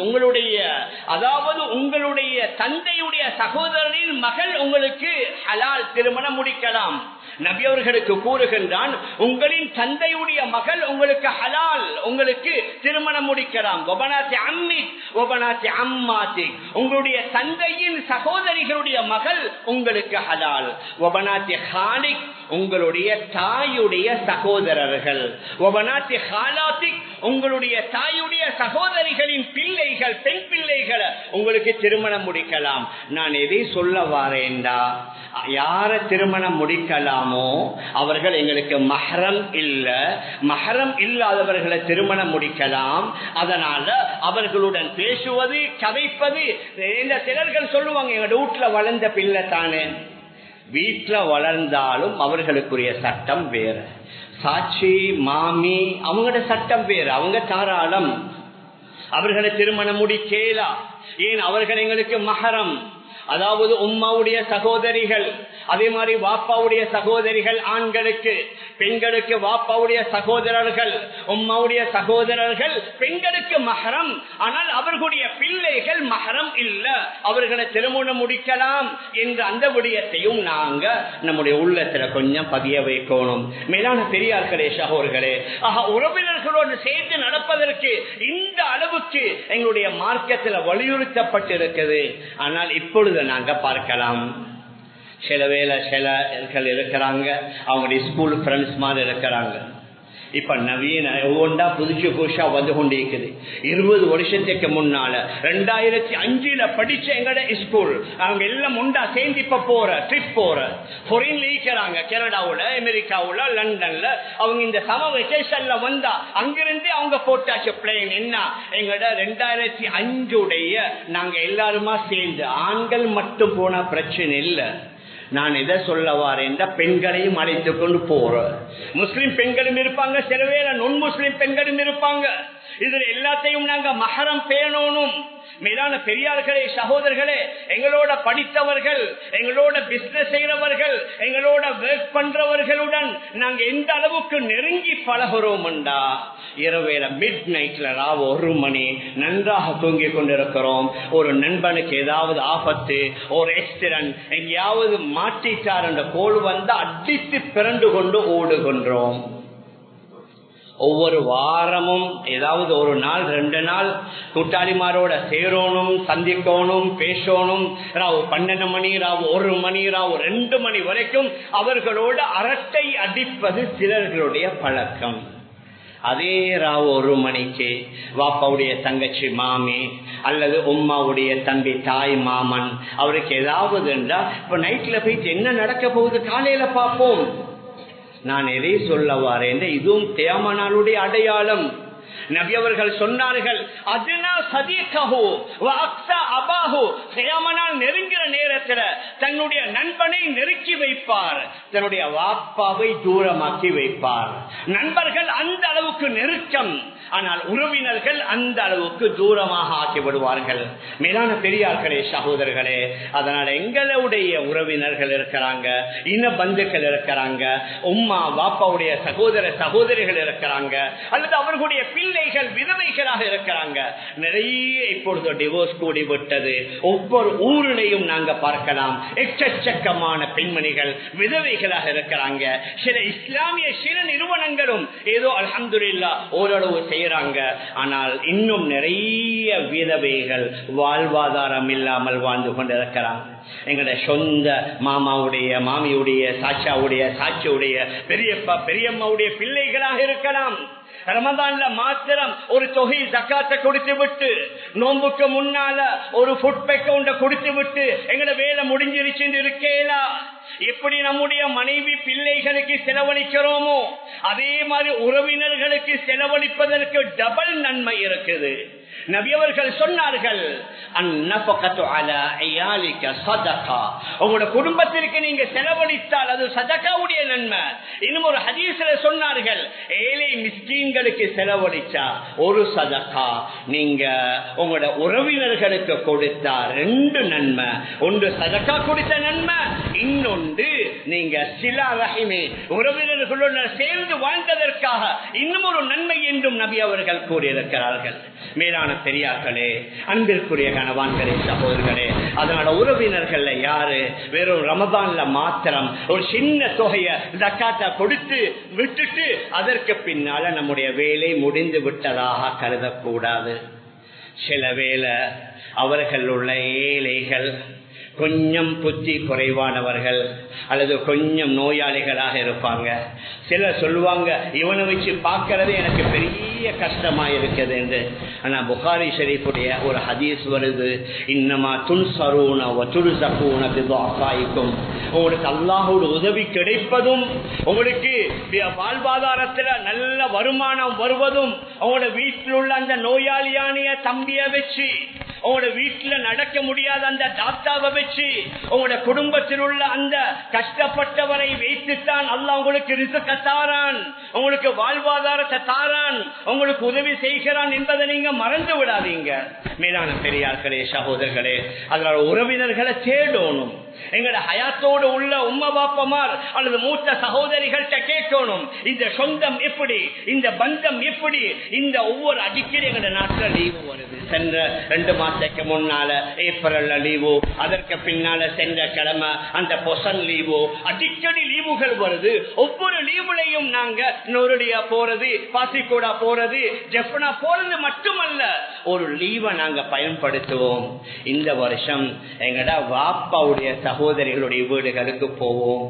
S1: உங்களுடைய அதாவது உங்களுடைய தந்தையுடைய சகோதரனின் மகள் உங்களுக்கு ஹலால் திருமணம் முடிக்கலாம். நபி அவர்களுக்கு கூறுகின்றான், உங்களின் தந்தையுடைய மகள் உங்களுக்கு ஹலால், உங்களுக்கு திருமணம் முடிக்கலாம். உங்களுடைய தந்தையின் சகோதரிகளுடைய மகள் உங்களுக்கு ஹலால். உங்களுடைய தாயுடைய சகோதரர்கள், உங்களுடைய தாயுடைய சகோதரிகளின் பிள்ளைகள், பெண் பிள்ளைகளை உங்களுக்கு திருமணம் முடிக்கலாம். நான் எதை சொல்ல வாரேன்டா, யார திருமணம் முடிக்கலாமோ அவர்கள் எங்களுக்கு மஹரம் இல்ல. மஹரம் இல்லாதவர்களை திருமணம் முடிக்கலாம். அதனால அவர்களுடன் பேசுவது, கதைப்பது, இந்த சிலர்கள் சொல்லுவாங்க, எங்க வீட்டுல வளர்ந்த பிள்ளை தானே, வீட்டுல வளர்ந்தாலும் அவர்களுக்குரிய சட்டம் வேற. சாட்சி மாமி அவங்களோட சட்டம் வேற. அவங்க தாராளம், அவர்களை திருமணம் முடிக்கலா. ஏன்? அவர்கள் எங்களுக்கு மஹரம். அதாவது உம்மாவுடைய சகோதரிகள், அதே மாதிரி வாப்பாவுடைய சகோதரிகள் ஆண்களுக்கு, பெண்களுக்கு வாப்பாவுடைய சகோதரர்கள், உம்மாவுடைய சகோதரர்கள் பெண்களுக்கு மஹரம். ஆனால் அவர்களுடைய பிள்ளைகள் மஹரம் இல்ல. அவர்களை திருமணம் முடிக்கலாம் என்ற அந்த விடயத்தையும் நாங்க நம்முடைய உள்ளத்துல கொஞ்சம் பதிய வைக்கணும். மேலான பெரியார்களே, சகோதரர்களே, உறவினர்களோடு சேர்த்து நடப்பதற்கு இந்த அளவுக்கு எங்களுடைய மார்க்கத்தில் வலியுறுத்தப்பட்டிருக்கிறது. ஆனால் இப்பொழுது நாங்க பார்க்கலாம், சில வேளை சிலர்கள் இருக்கிறாங்க, அவங்களுடைய ஸ்கூல் ஃப்ரெண்ட்ஸ் மாதிரி இருக்கிறாங்க. இப்ப நவீன ஒவ்வொன்றா புதுசா வந்து கொண்டிருக்குது. 20 வருஷத்துக்கு முன்னால 2005 படிச்ச எங்கட ஸ்கூல் அவங்க எல்லாம் உண்டா சேர்ந்து இப்ப ட்ரிப் போற ஃபாரின்ல இருக்கிறாங்க. கனடாவுல, அமெரிக்காவுல, லண்டன்ல. அவங்க இந்த சம வெக்கேஷன்ல வந்தா அங்கிருந்து அவங்க போட்டாச்சு பிளேன். என்ன? எங்கட 2005 நாங்க எல்லாருமா சேர்ந்து, ஆண்கள் மட்டும் போனா பிரச்சனை இல்லை. நான் எதை சொல்ல வாரேன், பெண்களையும் அழைத்துக் கொண்டு போறோம். முஸ்லிம் பெண்களும் இருப்பாங்க, சில வேளை நுண் முஸ்லிம் பெண்களும் இருப்பாங்க. இதுல எல்லாத்தையும் நாங்க மஹரம் பேணணும். மேலான பெரியார்களே, சகோதரர்களே, எங்களோட படித்தவர்கள், எங்களோட பிசினஸ் செய்யறவர்கள், எங்களோட ஒர்க் பண்றவர்களுடன் நாங்க எந்த அளவுக்கு நெருங்கி பழகிறோம்டா, இரவேல மிட் நைட்ல 1 மணி நன்றாக தூங்கி கொண்டிருக்கிறோம். ஒரு நண்பனுக்கு ஏதாவது ஆபத்து, ஒரு ஆக்சிடென்ட், எங்கேயாவது மாட்டிட்டார் என்ற கோல் வந்து அடித்து பிறண்டு கொண்டு ஓடுகின்றோம். ஒவ்வொரு வாரமும் ஏதாவது ஒரு நாள் 2 நாள் கூட்டாளிமாரோட சேரணும், சந்திக்கணும், பேசணும். 12 மணி, 1 மணி, 2 மணி வரைக்கும் அவர்களோட அரட்டை அடிப்பது சிலர்களுடைய பழக்கம். அதே 1 மணிக்கு வாப்பாவுடைய தங்கச்சி மாமி அல்லது உம்மாவுடைய தம்பி தாய் மாமன் அவருக்கு ஏதாவது என்றா, இப்ப நைட்ல போயிட்டு என்ன நடக்க போகுது காலையில பார்ப்போம். நான் எதை சொல்ல வாரேன், இதுவும் கியாமத்துடைய அடையாளம். நபி அவர்கள் சொன்னார்கள், அதுனா சதீகஹு வ அக்ஸா அபாஹு. கியாமத் நெருங்கிற நேரத்தில் தன்னுடைய நண்பனை நெருக்கி வைப்பார், தன்னுடைய வாப்பாவை தூரமாக்கி வைப்பார். நண்பர்கள் அந்த அளவுக்கு நெருக்கம், ஆனால் உறவினர்கள் அந்த அளவுக்கு தூரமாக ஆக்கிவிடுவார்கள். மேலான பெரியார்களே, சகோதரர்களே, அதனால எங்களுடைய உறவினர்கள் இருக்கிறாங்க, இன பந்துக்கள் இருக்கிறாங்க, உம்மா வாப்பாவுடைய சகோதர சகோதரிகள் இருக்கிறாங்க, அல்லது அவர்களுடைய பிள்ளைகள் விதவைகளாக இருக்கிறாங்க. நிறைய இப்பொழுது டிவோர்ஸ் கூடிவிட்டது. ஒவ்வொரு ஊரிலையும் நாங்க பார்க்கலாம், எக்கச்சக்கமான பெண்மணிகள் விதவைகளாக இருக்கிறாங்க. சில இஸ்லாமிய சில நிறுவனங்களும் ஏதோ அல்ஹம்துலில்லாஹ் ஓரளவு செய்யறாங்க. ஆனால் இன்னும் நிறைய விதவைகள் வாழ்வாதாரம் இல்லாமல் வாழ்ந்து கொண்டிருக்கிறாங்க. எங்களுடைய சொந்த மாமாவுடைய, மாமியுடைய, சாச்சாவுடைய, சாட்சியுடைய, பெரியப்பா பெரியம்மாவுடைய பிள்ளைகளாக இருக்கலாம். ரமதான்ல மாத்திரம் ஒரு தொகை ஜக்காத்தை கொடுத்து விட்டு, நோன்புக்கு முன்னால ஒரு ஃபுட் பேக்கவுண்ட கொடுத்து விட்டு எங்கட வேலை முடிஞ்சிருச்சு இருக்கேலா. எப்படி நம்முடைய மனைவி பிள்ளைகளுக்கு செலவழிக்கிறோமோ அதே மாதிரி உறவினர்களுக்கு செலவழிப்பதற்கு டபுள் நன்மை இருக்குது. நபி அவர்கள் சொன்னார்கள், உங்களோட குடும்பத்திற்கு நீங்க செலவழித்தால் அது சதகாவுடைய நன்மை. இன்னும் ஒரு ஹதீஸ்ல சொன்னார்கள், ஏழை மிஸ்கீன்களுக்கு செலவழிச்சா ஒரு சதகா, நீங்க உங்களோட உறவினர்களுக்கு கொடுத்தா 2 நன்மை. ஒன்று சதகா கொடுத்த நன்மை, இன்னொன்று நீங்க சிலா ரஹிமே உறவினர்களுடன் சேர்ந்து வாழ்ந்ததற்காக இன்னும் ஒரு நன்மை என்றும் நபி அவர்கள் கூறியிருக்கிறார்கள். மேலான பெரியார்களே, அன்பிற்குரிய கணவான்களே, சகோதரர்களே, அதனால உறவினர்கள் யாரு வெறும் ரமதான்ல மாத்திரம் ஒரு சின்ன தொகையை ஜக்காத்தா கொடுத்து விட்டுட்டு அதற்கு பின்னால நம்முடைய வேலை முடிந்து விட்டதாக கருதக்கூடாது. சில வேளை அவர்கள் உள்ள ஏழைகள், கொஞ்சம் புத்தி குறைவானவர்கள் அல்லது கொஞ்சம் நோயாளிகளாக இருப்பாங்க. சிலர் சொல்லுவாங்க, இவனை வச்சு பார்க்கறது எனக்கு பெரிய கஷ்டமா இருக்குது என்று. ஆனா புகாரி ஷரீஃபுடைய ஒரு ஹதீஸ் வருது, இன்னமா துன்சரூன வ துர்ஸகூன பிதுஆஃபாயிக்கும். உங்களுக்கு அல்லாஹ்வுடைய உதவி கிடைப்பதும், உங்களுக்கு வாழ்வாதாரத்துல நல்ல வருமானம் வருவதும், உங்களோட வீட்டில் உள்ள அந்த நோயாளியான தம்பியை வச்சு உங்களோட வீட்டுல நடக்க முடியாத அந்த தாத்தாவை வச்சு உங்களோட குடும்பத்தில் உள்ள அந்த கஷ்டப்பட்டவரை வைத்துத்தான் அல்லாஹ் உங்களுக்கு ரிஸ்க தாரான், உங்களுக்கு வாழ்வாதாரத்தை தாரான், உங்களுக்கு உதவி செய்கிறான் என்பதை நீங்க மறந்து விடாதீங்க. மேலான பெரியார்களே, சகோதரர்களே, அதனால உறவினர்களை தேடணும். எங்கட ஹயாத்தோடு உள்ள உம்மா பாப்பமார் அல்லது மூத்த சகோதரிகள்கிட்ட கேட்கணும், இந்த சொந்தம் எப்படி, இந்த பந்தம் எப்படி. இந்த ஒவ்வொரு அடிக்கடி எங்கட நாட்டுல லீவு வருது. சென்ற 2 மாசத்துக்கு முன்னால ஏப்ரல்ல லீவு, அதற்கு பின்னால சென்ற கிழமை அந்த பொசன் லீவு, அடிக்கடி லீவுகள் வருது. ஒவ்வொரு லீவுலையும் நாங்க நொருடியா போறது, பாசிக்கோடா போறது, ஜெஃப்னா போறது மட்டுமல்ல, ஒரு லீவை நாங்க பயன்படுத்துவோம். இந்த வருஷம் எங்கட வாப்பாவுடைய சகோதரிகளுடைய வீடுகளுக்கு போவோம்.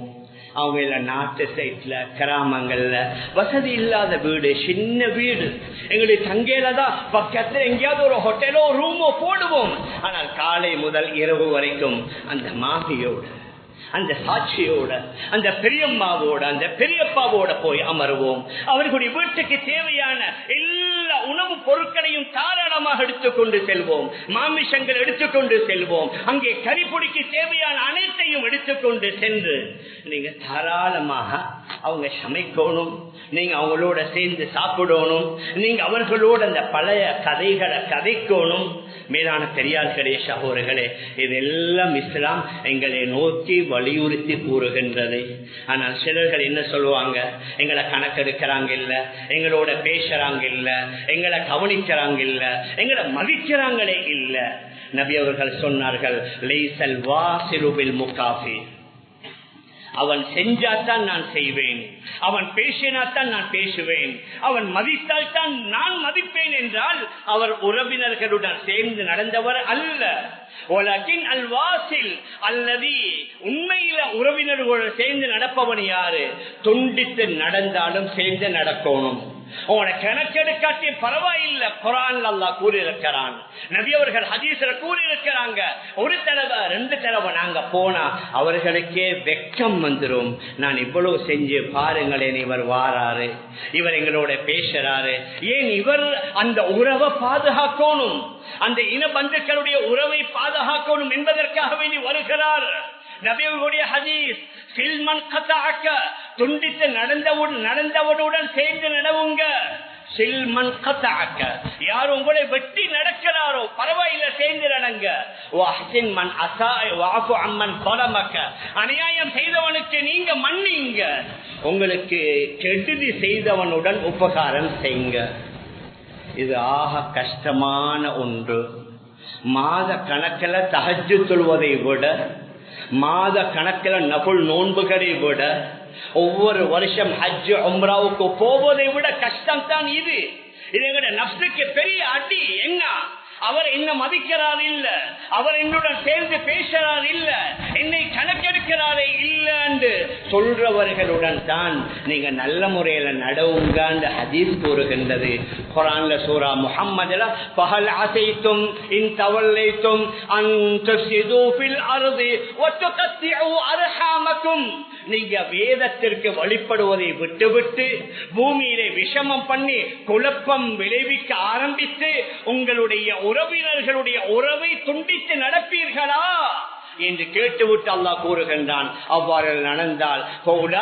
S1: அவங்க நாட்டு சைட்ல கிராமங்கள்ல வசதி இல்லாத வீடு, சின்ன வீடு, எங்களுக்கு தங்கேலதான் பக்கத்துல எங்கேயாவது ஒரு ஹோட்டலோ ரூமோ போடுவோம். ஆனால் காலை முதல் இரவு வரைக்கும் அந்த மாமியோட, அந்த சாட்சியோட, அந்த பெரியம்மாவோட, அந்த பெரியப்பாவோட போய் அமருவோம். அவர்களுடைய வீட்டுக்கு தேவையான எல்லா உணவு பொருட்களையும் தாராளமாக எடுத்துக்கொண்டு செல்வோம். மாமிசங்கள் எடுத்துக்கொண்டு செல்வோம். அங்கே கறிப்பொடிக்கு தேவையான அனைத்தையும் எடுத்துக்கொண்டு சென்று நீங்க தாராளமாக அவங்க சமைக்கணும், நீங்க அவங்களோட சேர்ந்து சாப்பிடணும், நீங்க அவர்களோட அந்த பழைய கதைகளை கதைக்கணும். மேலான பெரியார்களே, சகோதரர்களே, இதெல்லாம் இஸ்லாம் எங்களை நோக்கி வலியுறுத்தி கூறுகின்றது. ஆனால் சிலர்கள் என்ன சொல்லுவாங்க, எங்களை கணக்கெடுக்கிறாங்க இல்ல, எங்களோட பேசுறாங்க இல்ல, எங்களை கவனிக்கிறாங்க இல்ல, எங்களை மதிக்கிறாங்களே இல்ல. நபி அவர்கள் சொன்னார்கள், லைஸல் வாசிலு பில் முகாஃபி, அவன் செஞ்சாத்தான் நான் செய்வேன், அவன் பேசினாத்தான் நான் பேசுவேன், அவன் மதித்தால் தான் நான் மதிப்பேன் என்றால் அவர் உறவினர்களுடன் சேர்ந்து நடந்தவர் அல்ல. அல்லது உண்மையில உறவினர்களுடன் சேர்ந்து நடப்பவன் யாரு? துண்டித்து நடந்தாலும் சேர்ந்து நடக்கணும். உன கணக்கெடுக்காட்டி பரவாயில்லை, குர்ஆன்ல அல்லாஹ் கூறியிருக்கிறான், நபி அவர்கள் ஹதீஸ்ல கூறியிருக்கிறாங்க. ஒரு தடவை 2 தடவை நாங்க போனா அவர்களுக்கே வெட்கம் வந்துடும். நான் இவ்வளவு செஞ்சு பாருங்களேன், இவர் வாராரு, இவர் எங்களோட பேசுறாரு, ஏன் இவர் அந்த உறவை பாதுகாக்கணும், அந்த இன பந்துக்களுடைய உறவை பாதுகாக்கணும் என்பதற்காக வேண்டி வருகிறார். நபியுடைய ஹதீஸ், துண்டித்து நடந்தவனுடன் சேர்ந்து நடவுங்க. யார் உங்களை வெட்டி நடக்கிறாரோ பரவாயில்ல, சேர்ந்து நடங்க. அநியாயம் செய்தவனுக்கு நீங்க மன்னிங்க, உங்களுக்கு கெடுதி செய்தவனுடன் உபகாரம் செய்யுங்க. இது ஆக கஷ்டமான ஒன்று. மாத கணக்கில் தஹஜ்ஜு தொழுவதை விட, மாத கணக்கில் நஃபில் நோன்புகளை விட, ஒவ்வொரு வருஷம் ஹஜ் உம்ராவுக்கு போவதை விட கஷ்டம் தான் இது. இது எங்கட நஃப்ஸுக்கு பெரிய அடி. என்ன அவர் என்ன மதிக்கிறார் இல்ல, அவர் என்னுடன் சேர்ந்து பேசுறார் இல்ல, என்னை கணக்கெடுக்கிறாரே இல்ல என்று சொல்றவர்களுடன் தான் நீங்க நல்ல முறையில நடவுங்க அந்த ஹதீஸ் கூறுகின்றது. குர்ஆன்ல சூரா முஹம்மதுல ஃபஹல் அஸைதும் இன் தவல்லைதும் அன் துஃப்ஸிது ஃபில் அர்தி வ துகத்திஉ அர்ஹாமக்கும், நீங்க வேதத்திற்கு வழிபடுவதை விட்டுவிட்டு பூமியிலே விஷமம் பண்ணி குழப்பம் விளைவிக்க ஆரம்பித்து உங்களுடைய உறவினர்களுடைய உறவை துண்டித்து நடப்பீர்களா என்று கேட்டுவிட்டு அல்லாஹ் கூறுகின்றான். அவ்வாறு நடந்தால் 3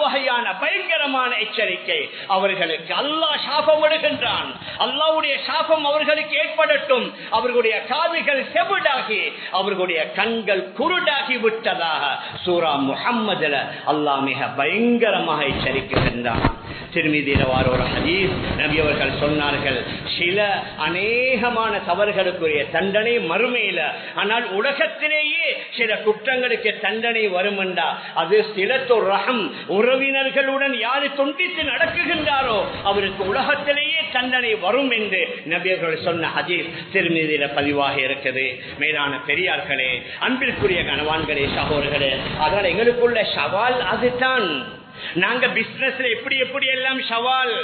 S1: வகையான பயங்கரமான எச்சரிக்கை அவர்களுக்கு அல்லாஹ் சாபம் விடுகின்றான். அல்லாஹ்வுடைய சாபம் அவர்களுக்கு ஏற்படட்டும். அவர்களுடைய காதுகள் செவிடாகி அவர்களுடைய கண்கள் குருடாகி விட்டதாக சூரா முஹம்மதுல அல்லாஹ் மிக பயங்கரமாக எச்சரிக்கின்றான். திருமீதியில ஒரு ஹதீஸ், நபி அவர்கள் சொன்னார்கள், சில அநேகமான தவறுகளுக்குரிய தண்டனை மறுமையில, ஆனால் உலகத்திலேயே சில குற்றங்களுக்கு தண்டனை வரும் என்றா அது சிலத்துர் ரஹம், உறவினர்களுடன் யாரு துண்டித்து நடக்குகின்றாரோ அவருக்கு உலகத்திலேயே தண்டனை வரும் என்று நபி அவர்கள் சொன்ன ஹதீஸ் திருமீதியில பதிவாக இருக்குது. மேலான பெரியார்களே, அன்பிற்குரிய கணவான்களே, சகோதரர்களே, அதனால் எங்களுக்குள்ள சவால் அதுதான். நாங்க பிசினஸ்ல எப்படி எப்படி எல்லாம் சவால்,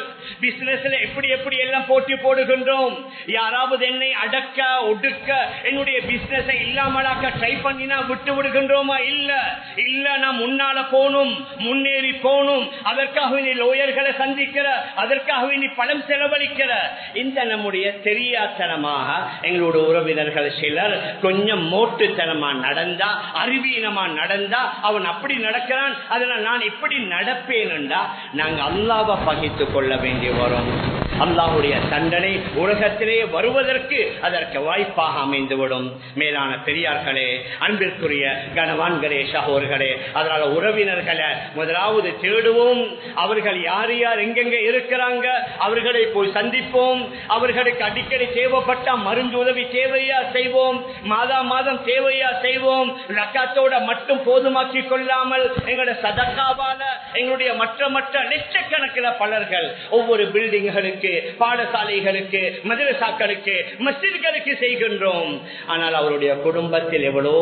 S1: பிசினஸ்ல எப்படி எப்படி எல்லாம் போட்டி போடுகின்றோம். யாராவது என்னை அடக்க ஒடுக்க என்னுடைய பிசினஸ் இல்லாமலாக்க ட்ரை பண்ணினா விட்டு விடுகின்றோமா? இல்ல இல்ல, நான் முன்னால போகணும், முன்னேறி போகணும். அதற்காக நீ லோயர்களை சந்திக்கிற, அதற்காக நீ பணம் செலவழிக்கிற. இந்த நம்முடைய தெரியாத்தனமாக எங்களோட உறவினர்கள் சிலர் கொஞ்சம் மோட்டுத்தனமா நடந்தா, அறிவீனமா நடந்தா, அவன் அப்படி நடக்கிறான், அதனால் நான் எப்படி நடப்பேன்டா நாங்க அல்லாஹ்வை பகைத்துக் கொள்ள வேண்டி வரும். அல்லாஹ்வுடைய தண்டனை உலகத்திலே வருவதற்கு அதற்கு வாய்ப்பாக அமைந்துவிடும். மேலான பெரியார்களே, அன்பிற்குரிய கனவான்களே, சகோதரர்களே, அதனால உறவினர்களை முதலாவது தேடுவோம். அவர்கள் யார் யார் எங்கெங்க இருக்கிறாங்க அவர்களை போய் சந்திப்போம். அவர்களுக்கு அடிக்கடி தேவைப்பட்ட மருந்து உதவி தேவையா செய்வோம், மாதா மாதம் தேவையா செய்வோம். ரக்காத்தோட மட்டும் போதுமாக்கி கொள்ளாமல் எங்களுடைய சதக்காவால எங்களுடைய மற்ற லட்சக்கணக்கில் பலர்கள் ஒவ்வொரு பில்டிங்களுக்கு, பாடசாலைகளுக்கு, மதரசாக்களுக்கு, மஸ்ஜித்களுக்கு செய்கின்றோம். ஆனால் அவருடைய குடும்பத்தில் எவ்வளோ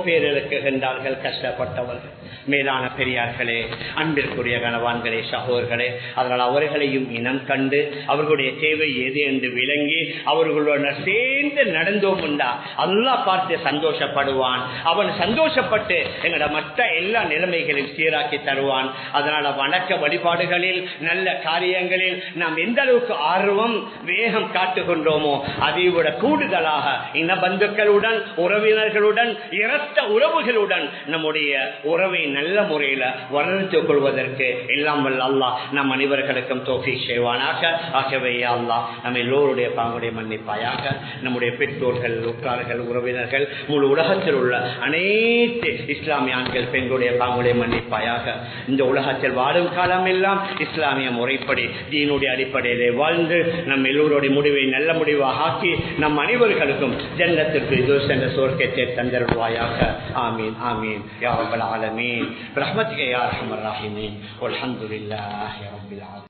S1: பேர் இருக்குகின்றார்கள் கஷ்டப்பட்டவர்கள். மேலான பெரியார்களே, அன்பிற்குரிய கனவான்களே, சகோதரர்களே, அதனால் அவர்களையும் இனம் கண்டு அவர்களுடைய தேவை எது என்று விளங்கி அவர்களுடன் சேர்ந்து நடந்தோம் உண்டா அல்லாஹ் பார்த்து சந்தோஷப்படுவான். அவன் சந்தோஷப்பட்டு எங்களோட மற்ற எல்லா நிலைமைகளையும் சீராக்கி தருவான். அதனால வணக்க வழிபாடுகளில், நல்ல காரியங்களில் நாம் எந்த அளவுக்கு ஆர்வம் வேகம் காட்டுகின்றோமோ அதை விட கூடுதலாக இன பந்துக்களுடன், உறவினர்களுடன், இரத்த உறவுகளுடன் நம்முடைய உறவை நல்ல முறையில் வளர்த்துக் கொள்வதற்கு எல்லாம் வல்ல அல்லாஹ் நம் அனைவர்களுக்கும் தௌஃபீக் செய்வானாக. ஆகவே அல்லாஹ் நம்ம எல்லோருடைய பாவங்களை மன்னிப்பாயாக. நம்முடைய பெற்றோர்கள், உற்றார்கள், உறவினர்கள், முழு உலகத்தில் உள்ள அனைத்து இஸ்லாமிய ஆண்கள் பெண்களுடைய பாவங்களை மன்னிப்பாயாக. இந்த உலகத்தில் வாழும் காலம் எல்லாம் இஸ்லாமிய முறைப்படி தீனுடைய அடிப்படையிலே வாழ்ந்து நம் எல்லோருடைய முடிவை நல்ல முடிவாக ஆக்கி நம் அனைவர்களுக்கும் ஜன்னத்திற்கு இது சென்ற சொர்க்கத்தை தந்தருவாயாக. ஆமீன் ஆமீன் யா ரப்பல் ஆலமீன். برحمتك يا ارحم الراحمين والحمد لله رب العالمين.